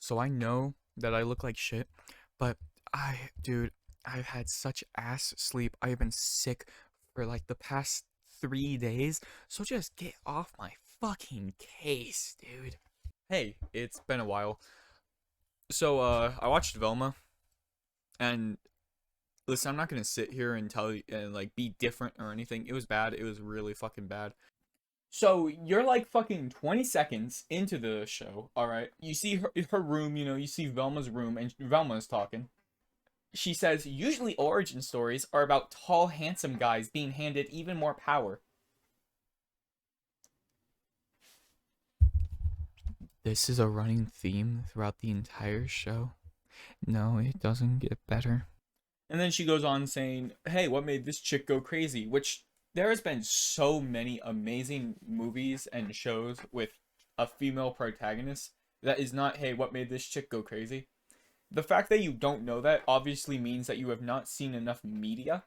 so I know that I look like shit, but dude, I've had such ass sleep. I've been sick for like the past 3 days, so just get off my fucking case, dude. Hey, it's been a while. So, I watched Velma, and listen, I'm not gonna sit here and tell you and like be different or anything. It was bad. It was really fucking bad. So you're like fucking 20 seconds into the show, all right? You see her room, you see Velma's room, and Velma's talking. She says, usually origin stories are about tall, handsome guys being handed even more power. This is a running theme throughout the entire show. No, it doesn't get better. And then she goes on saying, hey, what made this chick go crazy? Which there has been so many amazing movies and shows with a female protagonist that is not, hey, what made this chick go crazy? The fact that you don't know that obviously means that you have not seen enough media.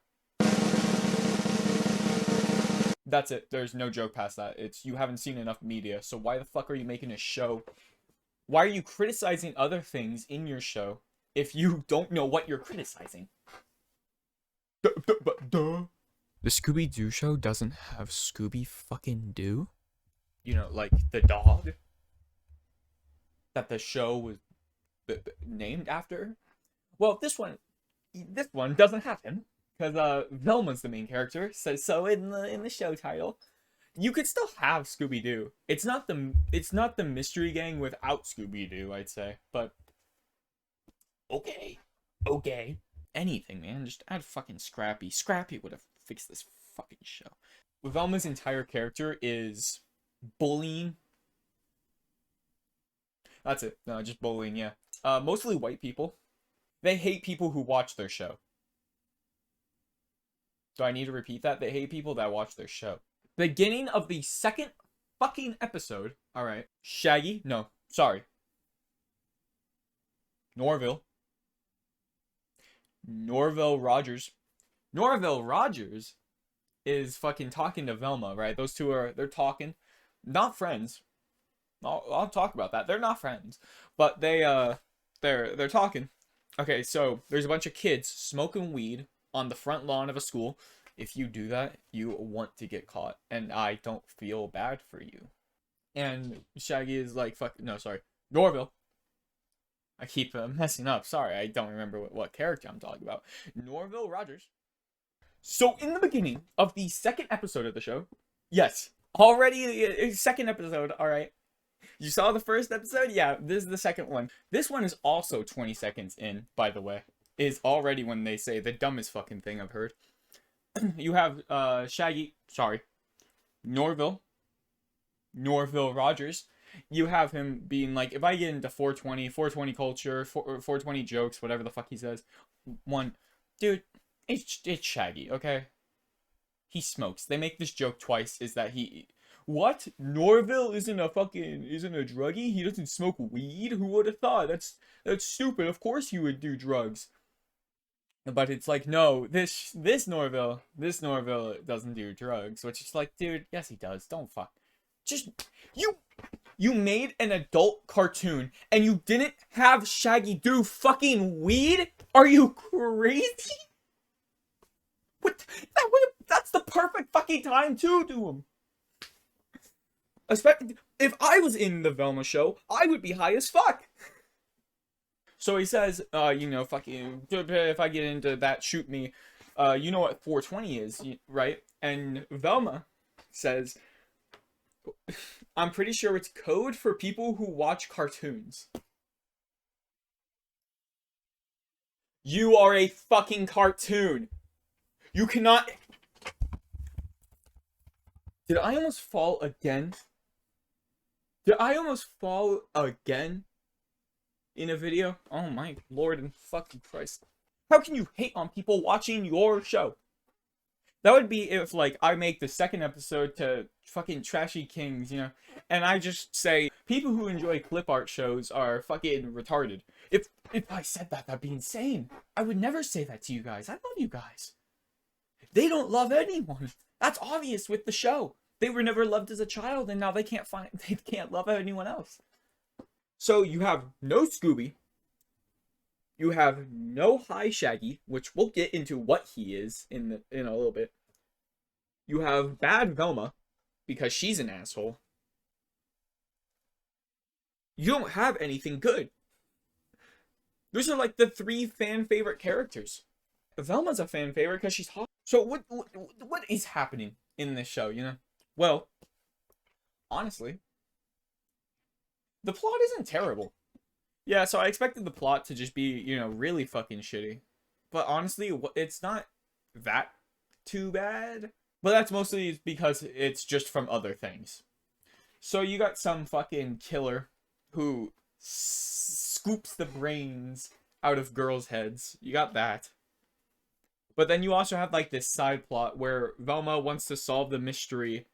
That's it. There's no joke past that. It's you haven't seen enough media. So why the fuck are you making a show? Why are you criticizing other things in your show if you don't know what you're criticizing? Duh. The Scooby-Doo show doesn't have Scooby fucking Doo? Like the dog that the show was named after? Well, this one doesn't have him because Velma's the main character, says so in the show title. You could still have Scooby-Doo. It's not the Mystery Gang without Scooby-Doo, I'd say, but okay. Anything, man. Just add fucking Scrappy. Scrappy would have fixed this fucking show. Velma's entire character is bullying. That's it. No, just bullying, yeah. Mostly white people. They hate people who watch their show. Do I need to repeat that? They hate people that watch their show. Beginning of the second fucking episode. Alright. Shaggy. No. Sorry. Norville Rogers. Norville Rogers is fucking talking to Velma, right? Those two they're talking. Not friends. I'll talk about that. They're not friends. But they're talking. Okay, so there's a bunch of kids smoking weed on the front lawn of a school. If you do that, you want to get caught. And I don't feel bad for you. And Shaggy is like, Norville. I keep messing up. Sorry, I don't remember what character I'm talking about. Norville Rogers. So in the beginning of the second episode of the show, yes, already second episode, all right. You saw the first episode? Yeah, this is the second one. This one is also 20 seconds in, by the way. Is already when they say the dumbest fucking thing I've heard. You have Norville Rogers. You have him being like, if I get into 420 culture, 420 jokes, whatever the fuck he says, dude, it's Shaggy, okay? He smokes. They make this joke twice, is that what? Norville isn't a druggie? He doesn't smoke weed? Who would have thought? That's stupid. Of course you would do drugs. But it's like, no, this Norville doesn't do drugs, which is like, dude, yes he does. Don't fuck. Just, you made an adult cartoon and you didn't have Shaggy do fucking weed? Are you crazy? What? That's the perfect fucking time to do him. Especially if I was in the Velma show, I would be high as fuck. So he says, fucking, if I get into that, shoot me. You know what 420 is, right? And Velma says, I'm pretty sure it's code for people who watch cartoons. You are a fucking cartoon. You cannot... Did I almost fall again? In a video? Oh my lord and fucking Christ. How can you hate on people watching your show? That would be if, like, I make the second episode to fucking Trashy Kings, and I just say, people who enjoy clip art shows are fucking retarded. If I said that, that'd be insane. I would never say that to you guys. I love you guys. They don't love anyone. That's obvious with the show. They were never loved as a child, and now they can't love anyone else. So you have no Scooby, you have no High Shaggy, which we'll get into what he is in a little bit. You have bad Velma because she's an asshole. You don't have anything good. Those are like the three fan favorite characters. Velma's a fan favorite because she's hot. So what is happening in this show? You know, well, honestly, the plot isn't terrible. Yeah, so I expected the plot to just be, really fucking shitty. But honestly, it's not that too bad. But that's mostly because it's just from other things. So you got some fucking killer who scoops the brains out of girls' heads. You got that. But then you also have like this side plot where Velma wants to solve the mystery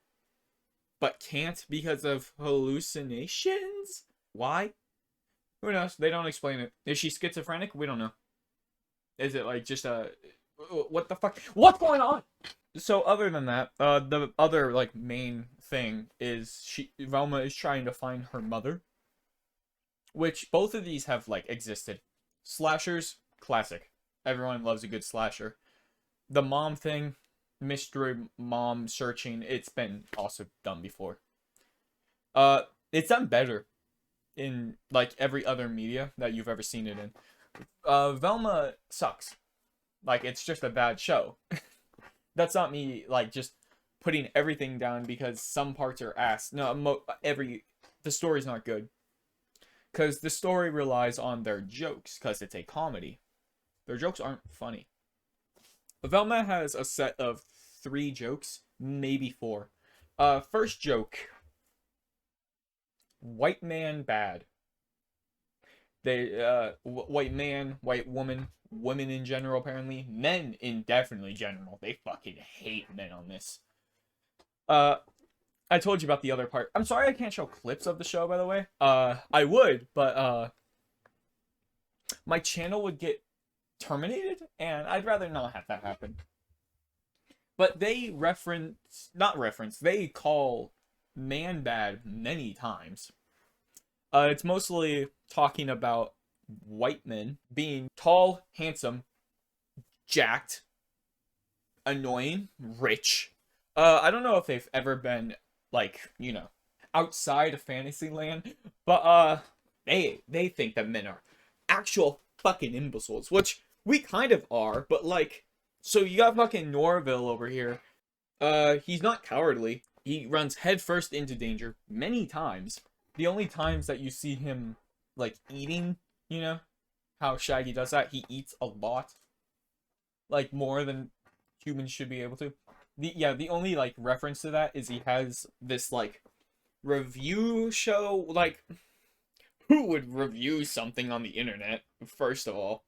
but can't because of hallucinations? Why? Who knows? They don't explain it. Is she schizophrenic? We don't know. Is it like just a what the fuck? What's going on? So other than that, the other like main thing is Velma is trying to find her mother, which both of these have like existed. Slashers, classic. Everyone loves a good slasher. The mom thing, mystery mom searching, it's been also done before. It's done better in like every other media that you've ever seen it in. Velma sucks. Like, it's just a bad show. That's not me like just putting everything down because some parts are ass. No, the story's not good. Because the story relies on their jokes, because it's a comedy. Their jokes aren't funny. Velma has a set of 3 jokes, maybe 4. First joke. White man bad. White man, white woman, women in general apparently, men indefinitely general. They fucking hate men on this. I told you about the other part. I'm sorry I can't show clips of the show, by the way. I would, but my channel would get terminated, and I'd rather not have that happen. But they they call man bad many times. It's mostly talking about white men being tall, handsome, jacked, annoying, rich. I don't know if they've ever been like, outside of Fantasyland, but they think that men are actual fucking imbeciles, which we kind of are, but like, so you got fucking Norville over here. He's not cowardly. He runs headfirst into danger many times. The only times that you see him like eating, how Shaggy does that, he eats a lot. Like more than humans should be able to. The only like reference to that is he has this like review show. Like, who would review something on the internet, first of all?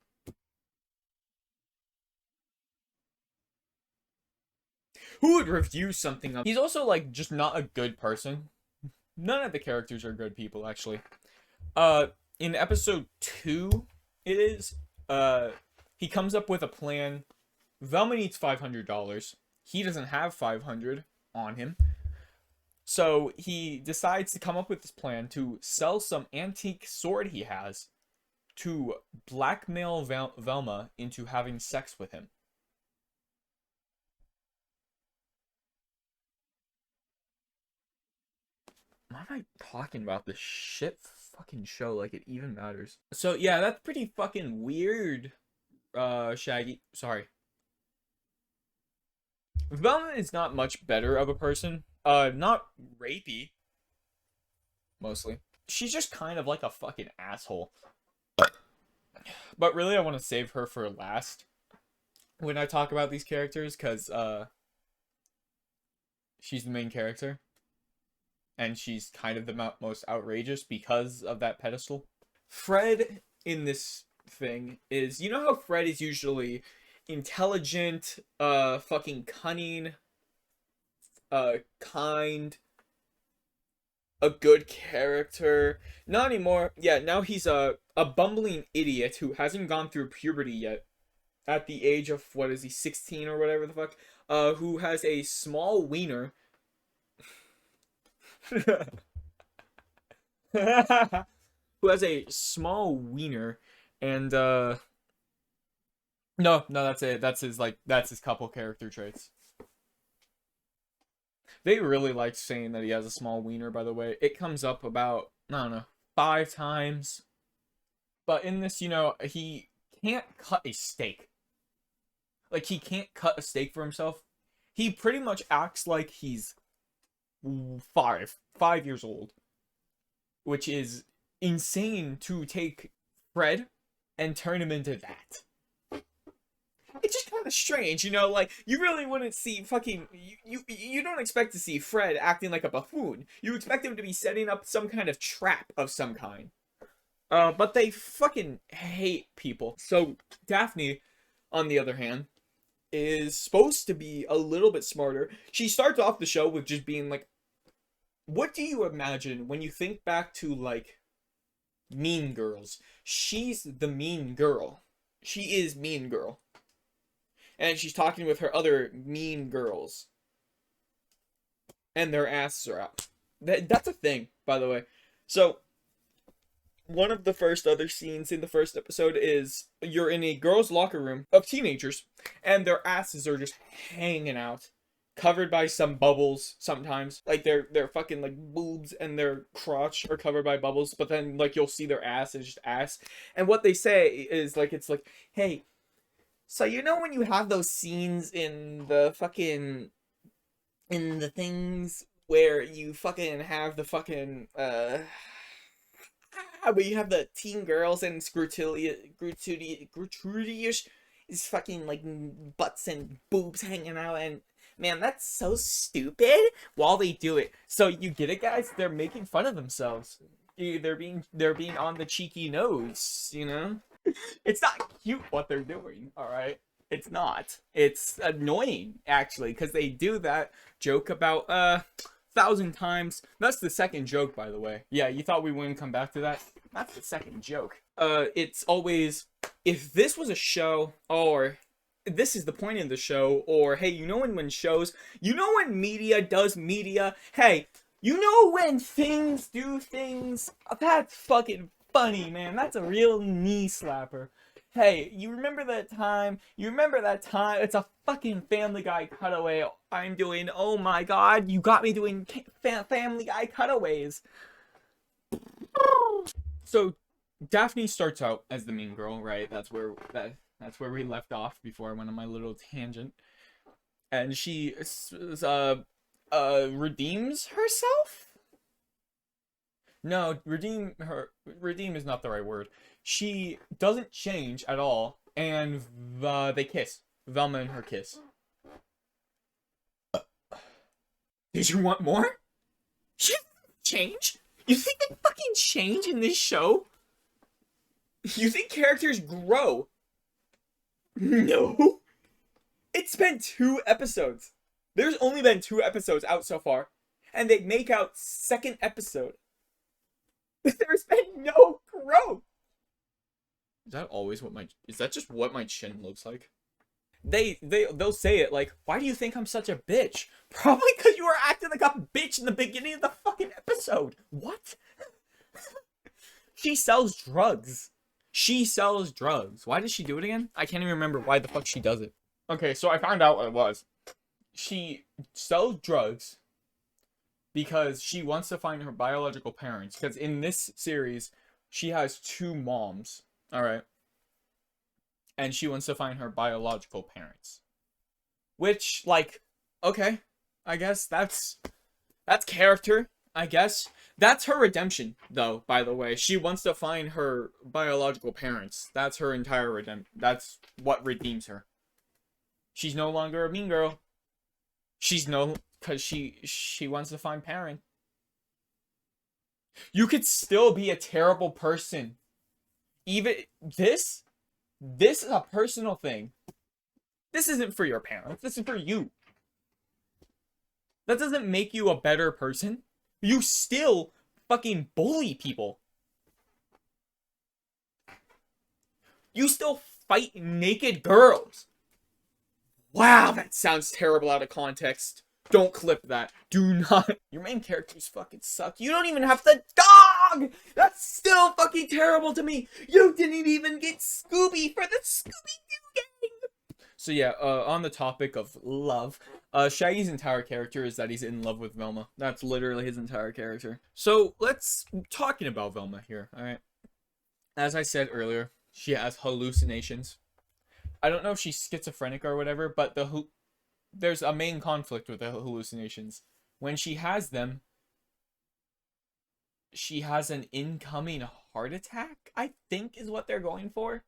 Who would review something on... He's also like just not a good person. None of the characters are good people, actually. In episode 2, it is, he comes up with a plan. Velma needs $500. He doesn't have 500 on him. So he decides to come up with this plan to sell some antique sword he has to blackmail Velma into having sex with him. Why am I talking about this shit fucking show like it even matters? So yeah, that's pretty fucking weird, Shaggy. Sorry. Velma is not much better of a person. Not rapey. Mostly. She's just kind of like a fucking asshole. But really, I want to save her for last when I talk about these characters, because, she's the main character. And she's kind of the most outrageous because of that pedestal. Fred in this thing is, you know how Fred is usually intelligent, fucking cunning, kind, a good character. Not anymore. Yeah, now he's a bumbling idiot who hasn't gone through puberty yet. At the age of, what is he, 16 or whatever the fuck? Who has a small wiener. Who who has a small wiener, and no, that's it. That's his couple character traits. They really like saying that he has a small wiener, by the way. It comes up about, I don't know, 5 times. But in this, he can't cut a steak. Like, he can't cut a steak for himself. He pretty much acts like he's 5 years old. Which is insane to take Fred and turn him into that. It's just kind of strange, like, you really wouldn't see fucking, you don't expect to see Fred acting like a buffoon. You expect him to be setting up some kind of trap of some kind. But they fucking hate people. So, Daphne, on the other hand, is supposed to be a little bit smarter. She starts off the show with just being like, what do you imagine when you think back to, like, Mean Girls? She's the mean girl. She is Mean Girl. And she's talking with her other mean girls. And their asses are out. That's a thing, by the way. So, one of the first other scenes in the first episode is you're in a girls' locker room of teenagers. And their asses are just hanging out. Covered by some bubbles sometimes. Like, their fucking, like, boobs and their crotch are covered by bubbles. But then, like, you'll see their ass is just ass. And what they say is, like, it's like, hey, so when you have those scenes in the fucking, in the things where you fucking have the fucking, where you have the teen girls and it's gratuitous is fucking, like, butts and boobs hanging out, and man, that's so stupid while they do it. So you get it, guys? They're making fun of themselves. They're being on the cheeky nose, It's not cute what they're doing, alright? It's not. It's annoying, actually, because they do that joke about 1,000 times. That's the second joke, by the way. Yeah, you thought we wouldn't come back to that? That's the second joke. It's always, if this was a show, or this is the point of the show, or hey, when shows, when media does media, hey, when things do things, that's fucking funny, man. That's a real knee slapper. Hey, you remember that time? It's a fucking Family Guy cutaway I'm doing. Oh my god, you got me doing Family Guy cutaways. So, Daphne starts out as the mean girl, right? That's where we left off before I went on my little tangent. And she redeems herself? No, redeem is not the right word. She doesn't change at all, and they kiss. Velma and her kiss. Did you want more? She change? You think they fucking change in this show? You think characters grow? No. It's been 2 episodes. There's only been 2 episodes out so far, and they make out 2nd episode. There's been no growth. Is that just what my chin looks like? They'll say it like, why do you think I'm such a bitch? Probably because you were acting like a bitch in the beginning of the fucking episode. What? She sells drugs. Why does she do it again? I can't even remember why the fuck she does it. Okay, so I found out what it was. She sells drugs because she wants to find her biological parents. Because in this series, she has 2 moms. Alright. And she wants to find her biological parents. Which, like, okay. I guess that's character, I guess. That's her redemption, though, by the way. She wants to find her biological parents. That's her entire redemption. That's what redeems her. She's no longer a mean girl. Because she wants to find parents. You could still be a terrible person. Even this is a personal thing. This isn't for your parents. This is for you. That doesn't make you a better person. You still fucking bully people. You still fight naked girls. Wow, that sounds terrible out of context. Don't clip that. Do not. Your main characters fucking suck. You don't even have the dog! That's still fucking terrible to me! You didn't even get Scooby for the Scooby-Doo gang! So yeah, on the topic of love, Shaggy's entire character is that he's in love with Velma. That's literally his entire character. So let's talking about Velma here, alright? As I said earlier, she has hallucinations. I don't know if she's schizophrenic or whatever, but there's a main conflict with the hallucinations. When she has them, she has an incoming heart attack, I think is what they're going for.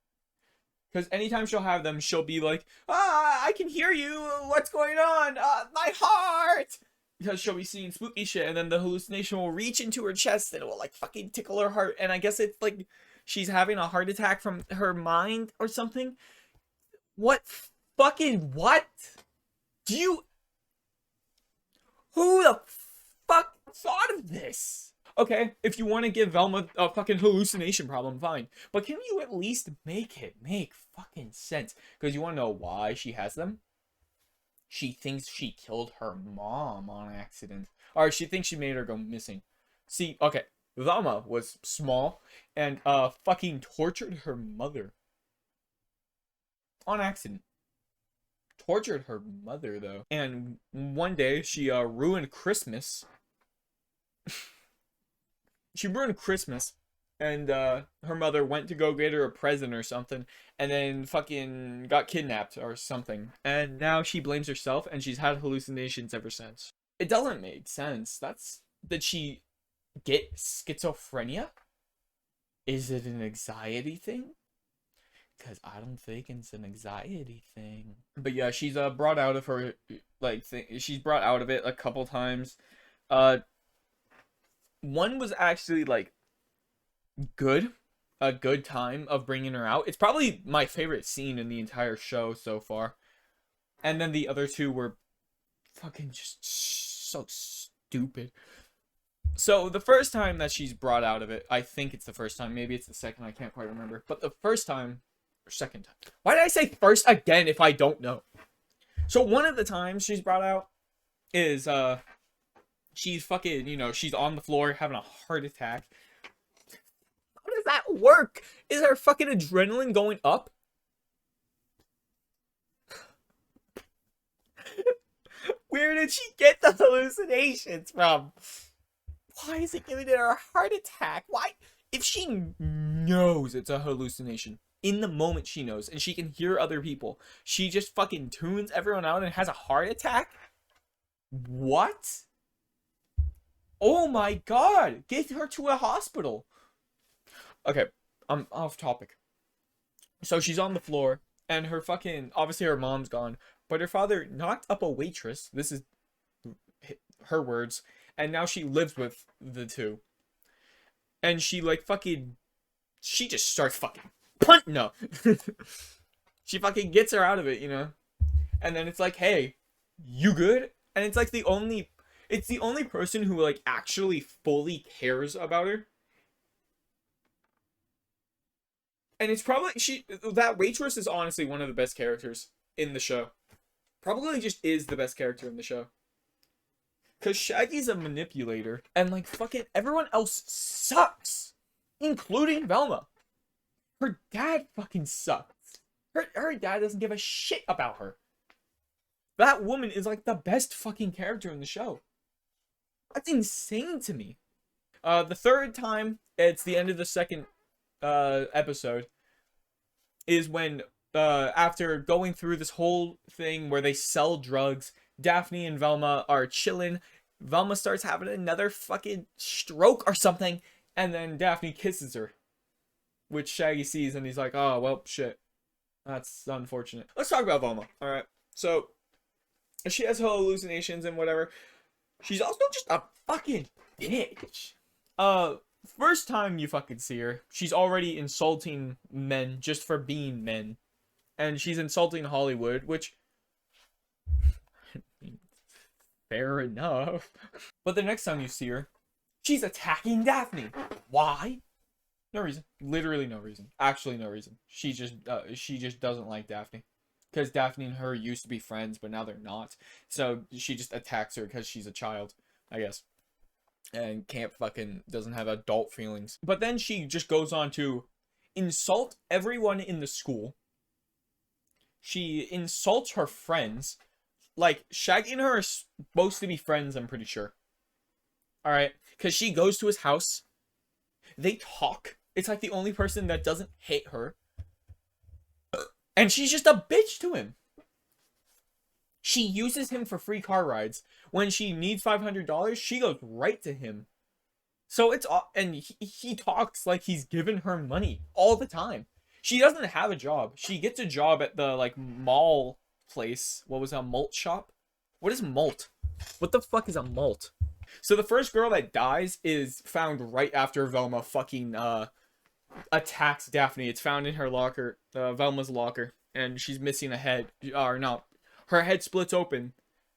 Because anytime she'll have them, she'll be like, I can hear you, what's going on, my heart! Because she'll be seeing spooky shit, and then the hallucination will reach into her chest, and it will, like, fucking tickle her heart, and I guess it's, like, she's having a heart attack from her mind or something. What fucking what? Who the fuck thought of this? Okay, if you want to give Velma a fucking hallucination problem, fine. But can you at least make it make fucking sense? Because you want to know why she has them? She thinks she killed her mom on accident. Or she thinks she made her go missing. See, okay, Velma was small and fucking tortured her mother. On accident. Tortured her mother, though. And one day, she ruined Christmas. She ruined Christmas, and her mother went to go get her a present or something, and then fucking got kidnapped or something. And now she blames herself, and she's had hallucinations ever since. It doesn't make sense. Did she get schizophrenia? Is it an anxiety thing? Because I don't think it's an anxiety thing. But yeah, she's brought out of her, like, she's brought out of it a couple times. One was actually, like, good. A good time of bringing her out. It's probably my favorite scene in the entire show so far. And then the other two were fucking just so stupid. So the first time that she's brought out of it, I think it's the first time. Maybe it's the second. I can't quite remember. But the first time, or second time. Why did I say first again if I don't know? So one of the times she's brought out is, she's fucking, you know, she's on the floor having a heart attack. How does that work? Is her fucking adrenaline going up? Where did she get the hallucinations from? Why is it giving her a heart attack? Why? If she knows it's a hallucination, in the moment she knows, and she can hear other people, she just fucking tunes everyone out and has a heart attack? What? Oh my god! Get her to a hospital! Okay, I'm off topic. So she's on the floor, and her fucking, obviously her mom's gone, but her father knocked up a waitress, this is her words, and now she lives with the two. And she, like, fucking, she just starts fucking no. She fucking gets her out of it, you know? And then it's like, hey, you good? And it's like it's the only person who, like, actually fully cares about her. And it's probably, that waitress is honestly one of the best characters in the show. Probably just is the best character in the show. Because Shaggy's a manipulator, and, like, fucking everyone else sucks. Including Velma. Her dad fucking sucks. Her dad doesn't give a shit about her. That woman is, like, the best fucking character in the show. That's insane to me. The third time, it's the end of the second episode, is when, after going through this whole thing where they sell drugs, Daphne and Velma are chilling. Velma starts having another fucking stroke or something, and then Daphne kisses her, which Shaggy sees, and he's like, oh, well, shit. That's unfortunate. Let's talk about Velma, alright? So, she has hallucinations and whatever. She's also just a fucking bitch. First time you fucking see her, she's already insulting men just for being men. And she's insulting Hollywood, which, fair enough. But the next time you see her, she's attacking Daphne. Why? No reason. Literally no reason. Actually no reason. She just doesn't like Daphne. Because Daphne and her used to be friends, but now they're not. So she just attacks her because she's a child, I guess. and can't fucking doesn't have adult feelings. But then she just goes on to insult everyone in the school. She insults her friends. Like, Shaggy and her are supposed to be friends, I'm pretty sure. Alright? Because she goes to his house. They talk. It's like the only person that doesn't hate her. And she's just a bitch to him. She uses him for free car rides. When she needs $500, she goes right to him. So it's... And he talks like he's giving her money all the time. She doesn't have a job. She gets a job at the, like, mall place. What was that, malt shop? What is malt? What the fuck is a malt? So the first girl that dies is found right after Velma fucking attacks Daphne. It's found in her locker, Velma's locker, and she's missing a head. Or no, her head splits open,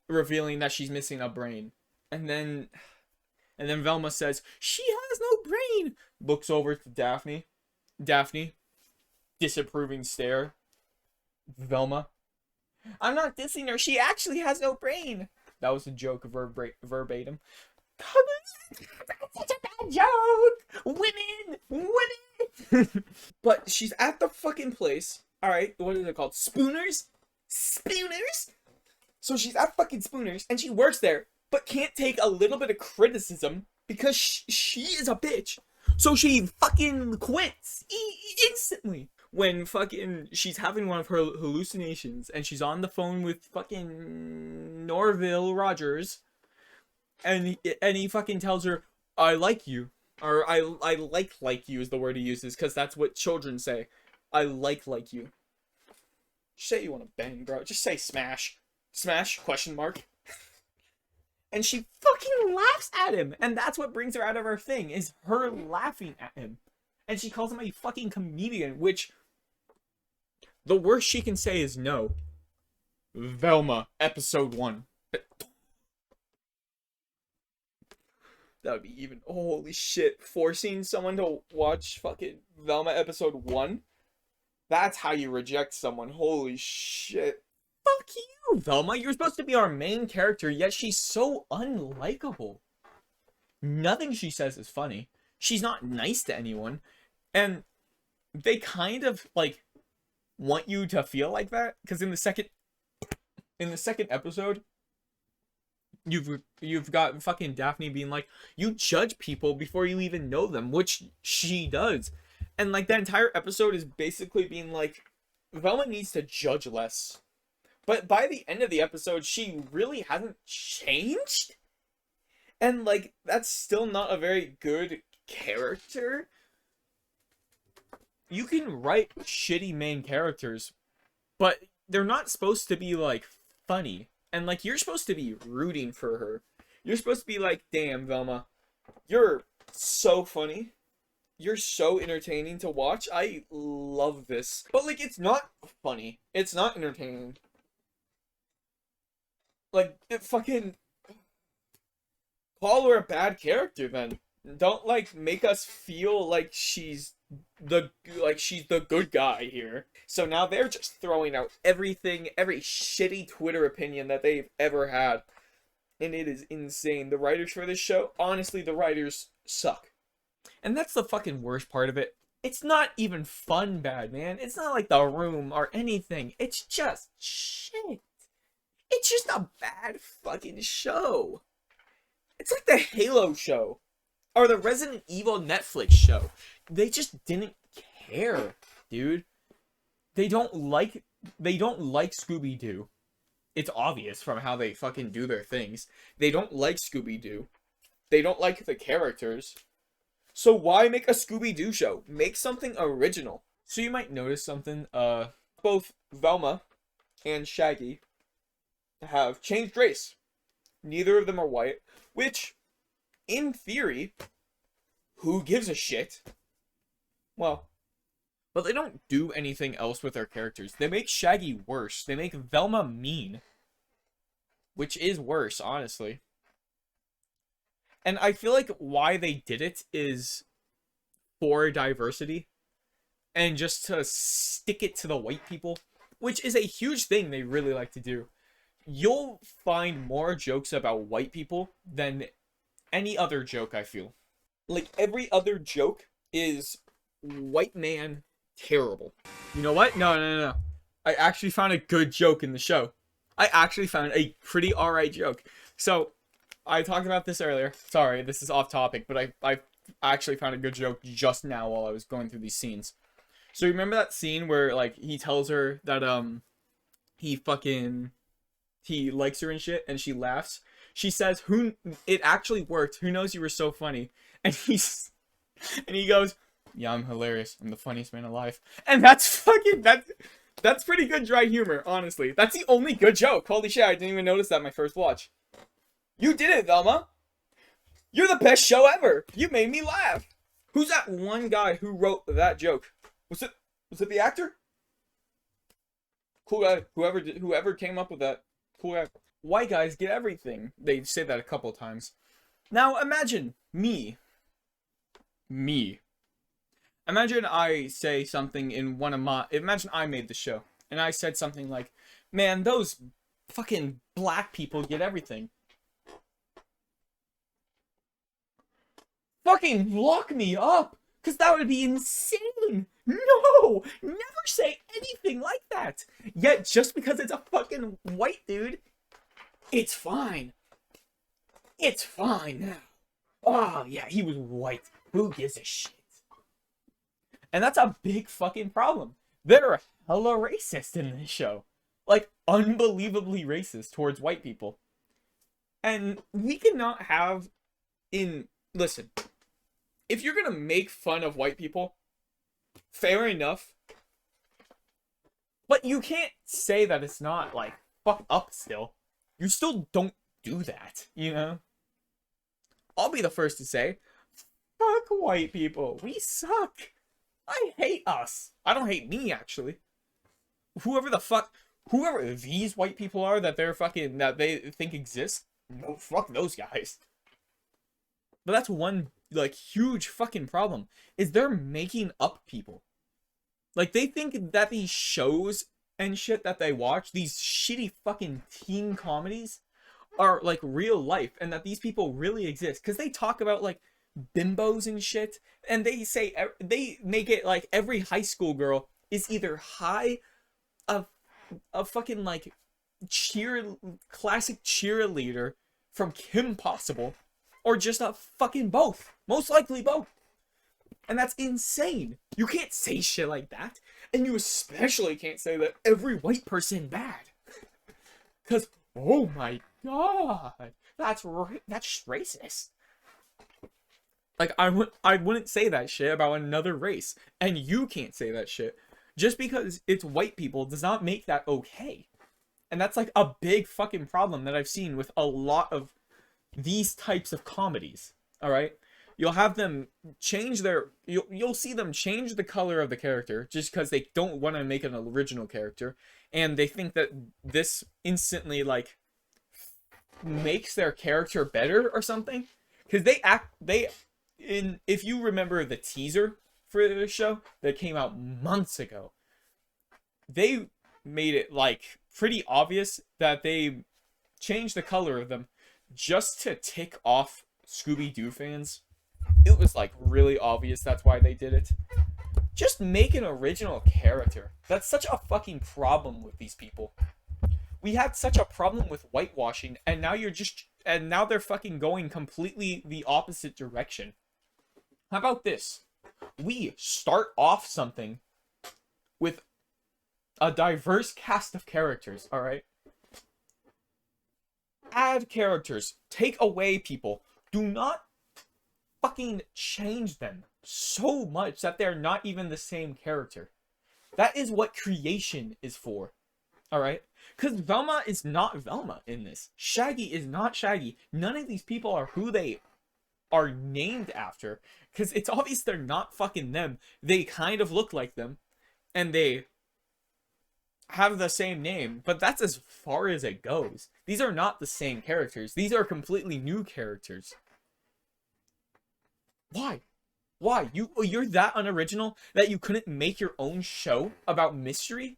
revealing that she's missing a brain. And then Velma says, "She has no brain." Looks over to Daphne. Daphne, disapproving stare. Velma, "I'm not dissing her. She actually has no brain." That was a joke, verbatim. That's such a bad joke. Women. But she's at the fucking place. All right, what is it called? Spooners. So she's at fucking Spooners, and she works there, but can't take a little bit of criticism because she is a bitch. So she fucking quits instantly. When fucking she's having one of her hallucinations and she's on the phone with fucking Norville Rogers, and he fucking tells her, "I like you," or I like you is the word he uses, because that's what children say. I like you. Just say you want to bang, bro. Just say smash. Smash, question mark. And she fucking laughs at him, and that's what brings her out of her thing, is her laughing at him. And she calls him a fucking comedian, which the worst she can say is no. Velma, episode 1. That would be even... Holy shit. Forcing someone to watch fucking Velma episode 1? That's how you reject someone. Holy shit. Fuck you, Velma. You're supposed to be our main character, yet she's so unlikable. Nothing she says is funny. She's not nice to anyone. And they kind of, like, want you to feel like that. Because in the second episode, you've got fucking Daphne being like, you judge people before you even know them, which she does. And like that entire episode is basically being like, Velma needs to judge less. But by the end of the episode, she really hasn't changed. And like, that's still not a very good character. You can write shitty main characters, but they're not supposed to be like funny. And like, you're supposed to be rooting for her. You're supposed to be like, damn, Velma, you're so funny. You're so entertaining to watch. I love this. But like, it's not funny. It's not entertaining. Like, it fucking... Call her a bad character then. Don't like make us feel like she's the good guy here. So now they're just throwing out everything, every shitty Twitter opinion that they've ever had. And it is insane. The writers for this show, honestly, the writers suck. And that's the fucking worst part of it. It's not even fun bad, man. It's not like The Room or anything. It's just shit. It's just a bad fucking show. It's like the Halo show. Or the Resident Evil Netflix show. They just didn't care, dude. They don't like Scooby-Doo. It's obvious from how they fucking do their things. They don't like Scooby-Doo. They don't like the characters. So why make a Scooby-Doo show? Make something original. So you might notice something. Both Velma and Shaggy have changed race. Neither of them are white. Which, in theory, who gives a shit? Well, but they don't do anything else with their characters. They make Shaggy worse. They make Velma mean. Which is worse, honestly. And I feel like why they did it is for diversity. And just to stick it to the white people. Which is a huge thing they really like to do. You'll find more jokes about white people than any other joke, I feel. Like, every other joke is white man terrible. You know what? No. I actually found a good joke in the show. I actually found a pretty alright joke. So, I talked about this earlier. Sorry, this is off topic, but I actually found a good joke just now while I was going through these scenes. So, you remember that scene where, like, he tells her that, he likes her and shit, and she laughs? She says, it actually worked. Who knows, you were so funny. And he goes, yeah, I'm hilarious. I'm the funniest man alive. And that's pretty good dry humor, honestly. That's the only good joke. Holy shit, I didn't even notice that my first watch. You did it, Velma. You're the best show ever. You made me laugh. Who's that one guy who wrote that joke? Was it the actor? Cool guy. Whoever came up with that. Cool guy. White guys get everything. They say that a couple of times. Now imagine me. Imagine I say something in one of my... Imagine I made the show. And I said something like, man, those fucking black people get everything. Fucking lock me up. Because that would be insane. No! Never say anything like that. Yet, just because it's a fucking white dude, it's fine. It's fine now. Oh, yeah, he was white. Who gives a shit? And that's a big fucking problem. They're hella racist in this show. Like, unbelievably racist towards white people. And we cannot have Listen, if you're gonna make fun of white people, fair enough. But you can't say that it's not, like, fucked up still. You still don't do that, you know? I'll be the first to say, fuck white people. We suck. I hate us. I don't hate me, actually. Whoever these white people are that they think exist, no, fuck those guys. But that's one, like, huge fucking problem, is they're making up people. Like, they think that these shows and shit that they watch, these shitty fucking teen comedies, are, like, real life, and that these people really exist. Because they talk about, like, bimbos and shit, and they make it like every high school girl is either a fucking, like, classic cheerleader from Kim Possible, or just a fucking both. Most likely both. And that's insane. You can't say shit like that. And you especially can't say that every white person bad. Because, oh my god, that's racist. Like, I wouldn't say that shit about another race. And you can't say that shit. Just because it's white people does not make that okay. And that's, like, a big fucking problem that I've seen with a lot of these types of comedies. Alright? You'll have them change you'll see them change the color of the character just because they don't want to make an original character. And they think that this instantly, like, makes their character better or something. Because if you remember the teaser for the show that came out months ago, they made it, like, pretty obvious that they changed the color of them just to tick off Scooby-Doo fans. It was, like, really obvious that's why they did it. Just make an original character. That's such a fucking problem with these people. We had such a problem with whitewashing, and now now they're fucking going completely the opposite direction. How about this? We start off something with a diverse cast of characters, alright? Add characters. Take away people. Do not fucking change them so much that they're not even the same character. That is what creation is for. Alright? Because Velma is not Velma in this. Shaggy is not Shaggy. None of these people are who they are named after. Because it's obvious they're not fucking them. They kind of look like them. And they have the same name. But that's as far as it goes. These are not the same characters. These are completely new characters. Why? Why? You're that unoriginal that you couldn't make your own show about mystery?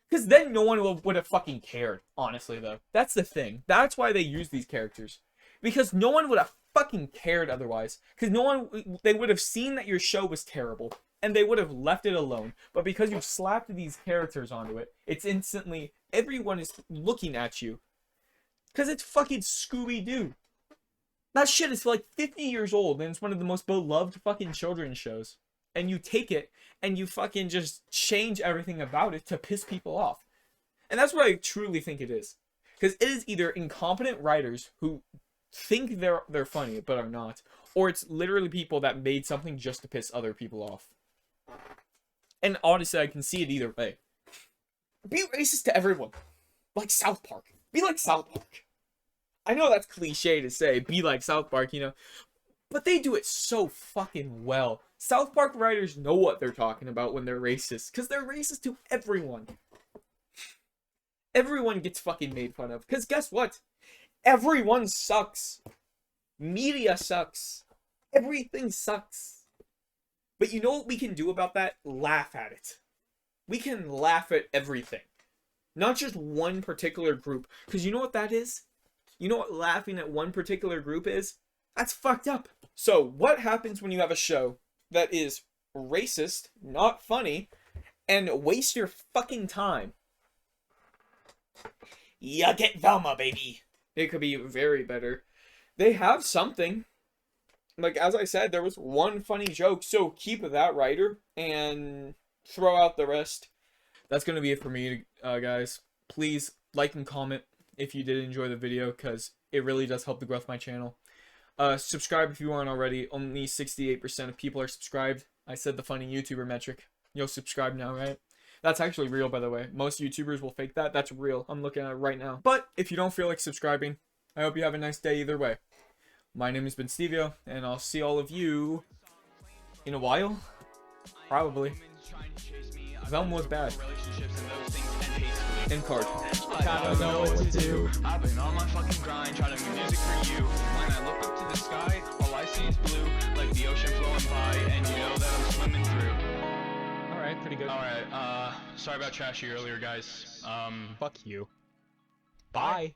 Because then no one would have fucking cared, honestly, though. That's the thing. That's why they use these characters. Because no one would have fucking cared otherwise. Because no one, they would have seen that your show was terrible, and they would have left it alone. But because you slapped these characters onto it, it's instantly, everyone is looking at you. Because it's fucking Scooby-Doo. That shit is like 50 years old, and it's one of the most beloved fucking children's shows. And you take it, and you fucking just change everything about it to piss people off. And that's what I truly think it is. Because it is either incompetent writers who think they're funny, but are not. Or it's literally people that made something just to piss other people off. And honestly, I can see it either way. Be racist to everyone. Like South Park. Be like South Park. I know that's cliche to say, be like South Park, you know. But they do it so fucking well. South Park writers know what they're talking about when they're racist. Because they're racist to everyone. Everyone gets fucking made fun of. Because guess what? Everyone sucks. Media sucks. Everything sucks. But you know what we can do about that? Laugh at it. We can laugh at everything. Not just one particular group. Because you know what that is? You know what laughing at one particular group is? That's fucked up. So, what happens when you have a show that is racist, not funny, and waste your fucking time? You get Velma, baby. It could be very better. They have something. Like, as I said, there was one funny joke, so keep that writer and throw out the rest. That's going to be it for me, guys. Please like and comment if you did enjoy the video, because it really does help the growth of my channel. Subscribe if you aren't already. Only 68% of people are subscribed. I said the funny YouTuber metric. You'll subscribe now, right? That's actually real, by the way. Most YouTubers will fake that. That's real. I'm looking at it right now. But if you don't feel like subscribing, I hope you have a nice day either way. My name has been Stevio, and I'll see all of you in a while. Probably. Velma was bad. And Crud. I don't know what to do. I've been on my fucking grind, trying to make music for you. When I look up to the sky, all I see is blue, like the ocean flowing by, and you know that I'm swimming through. Alright, pretty good. Alright, sorry about trashy earlier, guys. Fuck you. Bye.